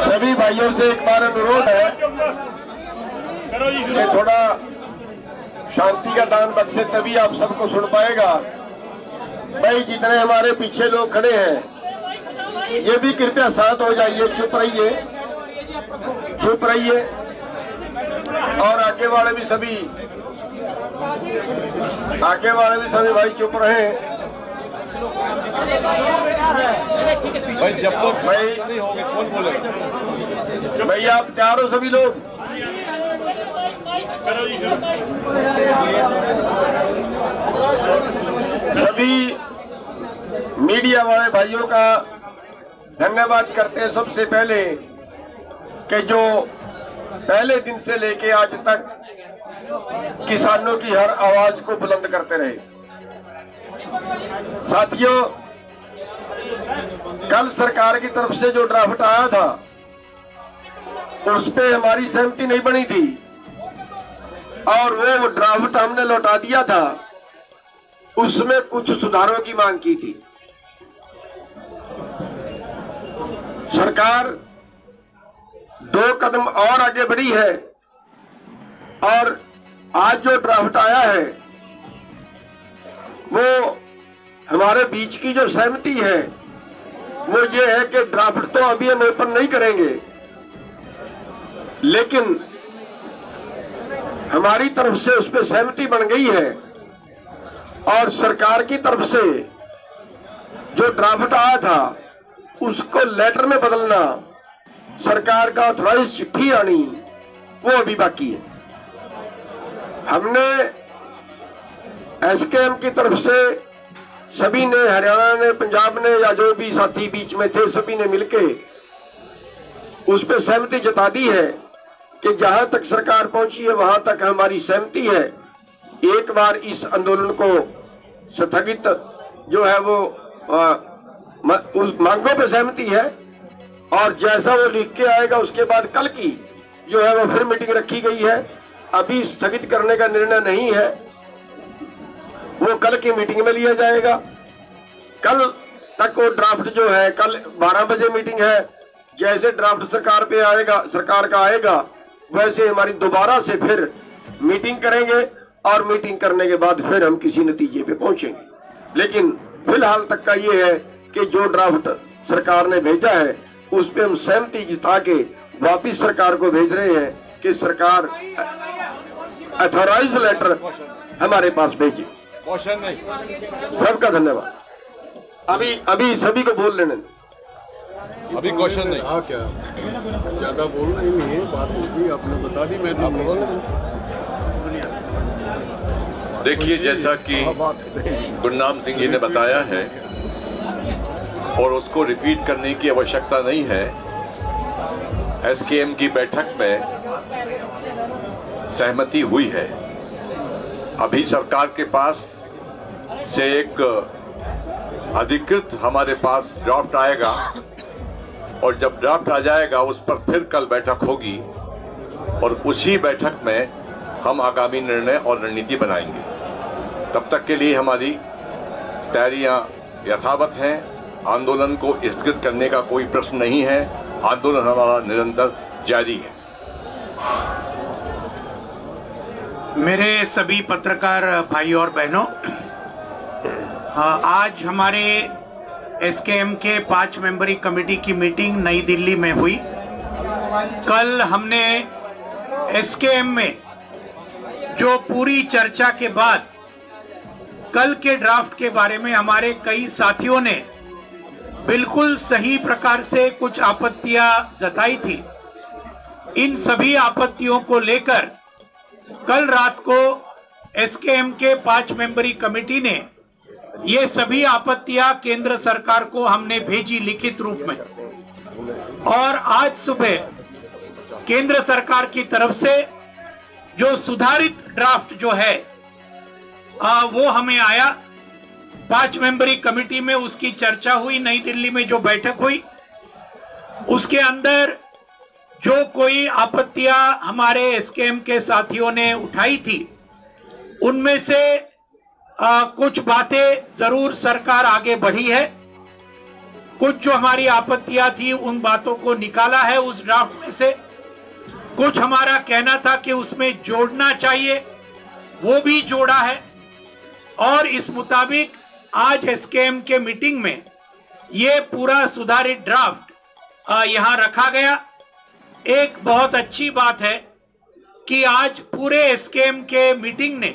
सभी भाइयों से एक बार अनुरोध है कि थोड़ा शांति का दान बख्शे, तभी आप सबको सुन पाएगा। भाई जितने हमारे पीछे लोग खड़े हैं ये भी कृपया शांत हो जाइए, चुप रहिए, चुप रहिए। और आगे वाले भी सभी भाई चुप रहे। भाई जब तक नहीं होंगे कौन बोलेगा? भाई आप तैयार हो सभी लोग? सभी मीडिया वाले भाइयों का धन्यवाद करते हैं सबसे पहले कि जो पहले दिन से लेके आज तक किसानों की हर आवाज को बुलंद करते रहे। साथियों, कल सरकार की तरफ से जो ड्राफ्ट आया था उस पे हमारी सहमति नहीं बनी थी और वो ड्राफ्ट हमने लौटा दिया था। उसमें कुछ सुधारों की मांग की थी। सरकार 2 कदम और आगे बढ़ी है और आज जो ड्राफ्ट आया है वो हमारे बीच की जो सहमति है वो ये है कि ड्राफ्ट तो अभी हम ओपन नहीं करेंगे, लेकिन हमारी तरफ से उस पर सहमति बन गई है और सरकार की तरफ से जो ड्राफ्ट आया था उसको लेटर में बदलना, सरकार का ऑथराइज चिट्ठी आनी, वो अभी बाकी है। हमने एसकेएम की तरफ से सभी ने, हरियाणा ने, पंजाब ने, या जो भी साथी बीच में थे, सभी ने मिलके उस पर सहमति जता दी है कि जहां तक सरकार पहुंची है वहां तक हमारी सहमति है। एक बार इस आंदोलन को स्थगित जो है वो उस मांगों पर सहमति है और जैसा वो लिख के आएगा उसके बाद कल की जो है वो फिर मीटिंग रखी गई है। अभी स्थगित करने का निर्णय नहीं है, वो कल की मीटिंग में लिया जाएगा। कल तक वो ड्राफ्ट जो है, कल 12 बजे मीटिंग है। जैसे ड्राफ्ट सरकार पे आएगा, सरकार का आएगा, वैसे हमारी दोबारा से फिर मीटिंग करेंगे और मीटिंग करने के बाद फिर हम किसी नतीजे पे पहुंचेंगे। लेकिन फिलहाल तक का ये है कि जो ड्राफ्ट सरकार ने भेजा है उस पे हम सहमति जता के वापिस सरकार को भेज रहे हैं कि सरकार अथॉराइज लेटर हमारे पास भेजे। क्वेश्चन नहीं। सबका धन्यवाद। अभी सभी को बोल लेने। अभी क्वेश्चन नहीं। हाँ, क्या ज्यादा बोलना ही नहीं है, बात होगी आपने बता दी, मैं देखिए, जैसा कि गुरनाम सिंह जी ने बताया है और उसको रिपीट करने की आवश्यकता नहीं है। एसकेएम की बैठक में सहमति हुई है। अभी सरकार के पास से एक अधिकृत हमारे पास ड्राफ्ट आएगा और जब ड्राफ्ट आ जाएगा उस पर फिर कल बैठक होगी और उसी बैठक में हम आगामी निर्णय और रणनीति बनाएंगे। तब तक के लिए हमारी तैयारियां यथावत हैं। आंदोलन को स्थगित करने का कोई प्रश्न नहीं है। आंदोलन हमारा निरंतर जारी है। मेरे सभी पत्रकार भाई और बहनों, आज हमारे एसकेएम के 5 मेंबरी कमेटी की मीटिंग नई दिल्ली में हुई। कल हमने एसकेएम में जो पूरी चर्चा के बाद कल के ड्राफ्ट के बारे में हमारे कई साथियों ने बिल्कुल सही प्रकार से कुछ आपत्तियां जताई थी। इन सभी आपत्तियों को लेकर कल रात को एसकेएम के 5 मेंबरी कमेटी ने ये सभी आपत्तियां केंद्र सरकार को हमने भेजी लिखित रूप में और आज सुबह केंद्र सरकार की तरफ से जो सुधारित ड्राफ्ट जो है वो हमें आया। 5 मेंबरी कमेटी में उसकी चर्चा हुई। नई दिल्ली में जो बैठक हुई उसके अंदर जो कोई आपत्तियां हमारे एसकेएम के साथियों ने उठाई थी उनमें से कुछ बातें जरूर सरकार आगे बढ़ी है, कुछ जो हमारी आपत्तियां थी उन बातों को निकाला है उस ड्राफ्ट में से। कुछ हमारा कहना था कि उसमें जोड़ना चाहिए, वो भी जोड़ा है। और इस मुताबिक आज एसकेएम के मीटिंग में ये पूरा सुधारित ड्राफ्ट यहां रखा गया। एक बहुत अच्छी बात है कि आज पूरे एसकेएम के मीटिंग ने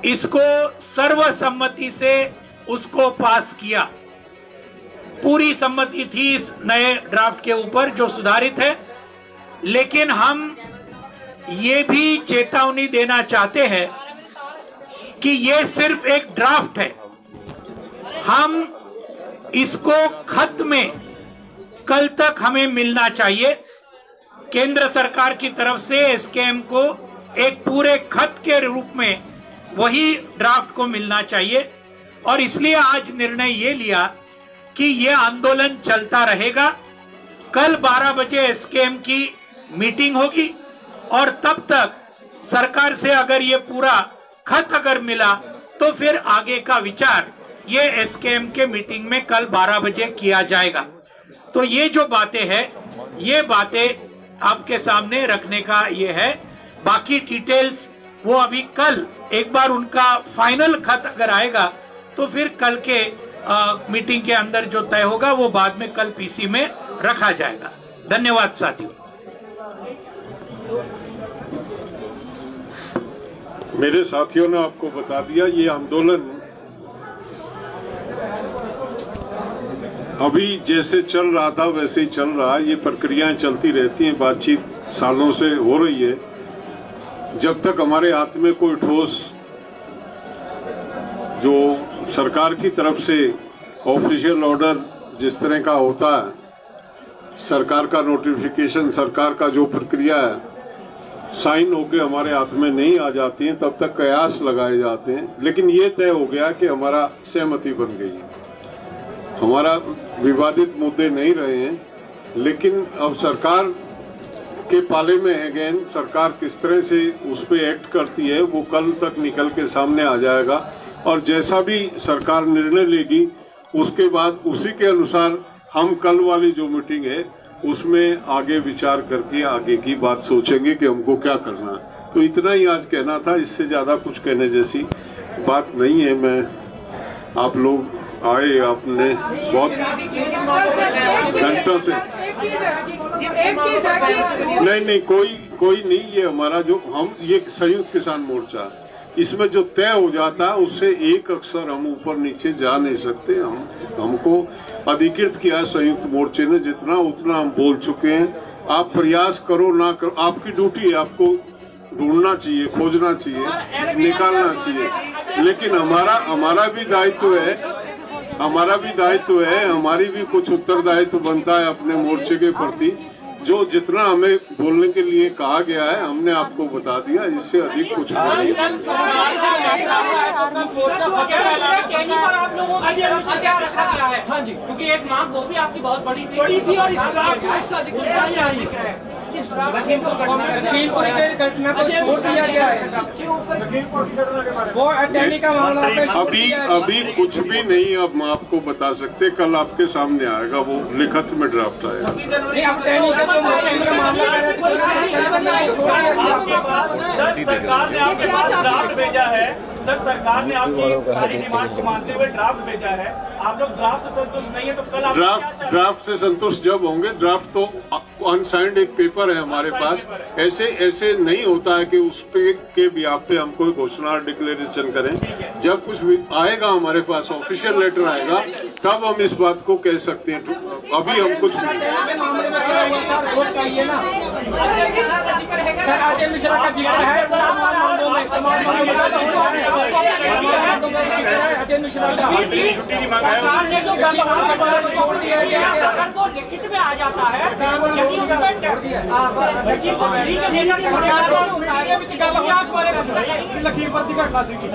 इसको सर्वसम्मति से उसको पास किया। पूरी सम्मति थी इस नए ड्राफ्ट के ऊपर जो सुधारित है। लेकिन हम ये भी चेतावनी देना चाहते हैं कि ये सिर्फ एक ड्राफ्ट है। हम इसको खत में कल तक हमें मिलना चाहिए। केंद्र सरकार की तरफ से एसकेएम को एक पूरे खत के रूप में वही ड्राफ्ट को मिलना चाहिए। और इसलिए आज निर्णय ये लिया कि ये आंदोलन चलता रहेगा। कल 12 बजे एसकेएम की मीटिंग होगी और तब तक सरकार से अगर ये पूरा खत अगर मिला तो फिर आगे का विचार ये एसकेएम के मीटिंग में कल 12 बजे किया जाएगा। तो ये जो बातें हैं, ये बातें आपके सामने रखने का ये है। बाकी डिटेल्स वो अभी कल एक बार उनका फाइनल खत अगर आएगा तो फिर कल के मीटिंग के अंदर जो तय होगा वो बाद में कल पीसी में रखा जाएगा। धन्यवाद साथियों। मेरे साथियों ने आपको बता दिया, ये आंदोलन अभी जैसे चल रहा था वैसे ही चल रहा है। ये प्रक्रियाएं चलती रहती हैं, बातचीत सालों से हो रही है। जब तक हमारे हाथ में कोई ठोस जो सरकार की तरफ से ऑफिशियल ऑर्डर जिस तरह का होता है, सरकार का नोटिफिकेशन, सरकार का जो प्रक्रिया है, साइन होके हमारे हाथ में नहीं आ जाती हैं, तब तक कयास लगाए जाते हैं। लेकिन ये तय हो गया कि हमारा सहमति बन गई है, हमारा विवादित मुद्दे नहीं रहे हैं। लेकिन अब सरकार के पाले में है अगेन, सरकार किस तरह से उस पर एक्ट करती है वो कल तक निकल के सामने आ जाएगा। और जैसा भी सरकार निर्णय लेगी उसके बाद उसी के अनुसार हम कल वाली जो मीटिंग है उसमें आगे विचार करके आगे की बात सोचेंगे कि हमको क्या करना है। तो इतना ही आज कहना था, इससे ज़्यादा कुछ कहने जैसी बात नहीं है। मैं आप लोग आए, आपने बहुत घंटों से नहीं कोई नहीं, ये हमारा जो हम ये संयुक्त किसान मोर्चा, इसमें जो तय हो जाता है उससे एक अक्षर हम ऊपर नीचे जा नहीं सकते। हमको अधिकृत किया संयुक्त मोर्चे ने, जितना उतना हम बोल चुके हैं। आप प्रयास करो ना करो, आपकी ड्यूटी है, आपको ढूंढना चाहिए, खोजना चाहिए, निकालना चाहिए। लेकिन हमारा भी दायित्व है, हमारी भी कुछ उत्तरदायित्व बनता है अपने मोर्चे के प्रति। जो जितना हमें बोलने के लिए कहा गया है हमने आपको बता दिया, इससे अधिक कुछ नहीं। क्योंकि एक मांग वो भी आपकी बहुत बड़ी थी और लखीमपुर के घटना को छोड़ दिया गया है, वो अटैनी का मामला अभी कुछ भी नहीं अब आपको बता सकते। कल आपके सामने आएगा, वो लिखित में ड्राफ्ट आएगा। सरकार ने आपके पास ड्राफ्ट भेजा है, सर सरकार ने आपकी सारी डिमांड को मानते हुए ड्राफ्ट भेजा है। आप लोग ड्राफ्ट से संतुष्ट नहीं है तो कल आप ड्राफ्ट से संतुष्ट जब होंगे, ड्राफ्ट तो अनसाइंड एक पेपर है हमारे पास। ऐसे नहीं होता है कि उस पे के बिहाफ पे हम कोई घोषणा डिक्लेरेशन करें। जब कुछ भी आएगा हमारे पास, ऑफिशियल लेटर आएगा, तब हम इस बात को कह सकते हैं। अभी हम कुछ अजय मिश्रा का जिक्र है, अजय मिश्रा का छुट्टी की मांग है, छोड़ दिया गया, लिखित में आ जाता है।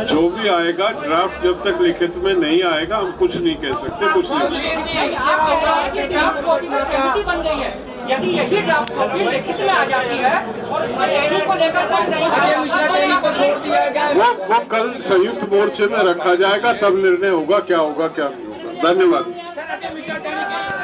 जो भी आएगा, ड्राफ्ट जब तक लिखित में नहीं आएगा हम कुछ नहीं कह सकते। कुछ नहीं बन गई है, यदि यही ड्राफ्ट कॉपी लिखित में आ जाती है और उसमें टहनी को लेकर अजय मिश्रा टहनी को छोड़ दिया गया, वो कल संयुक्त मोर्चे में रखा जाएगा, तब निर्णय होगा क्या होगा क्या नहीं होगा। धन्यवाद। मिश्रा टेनी की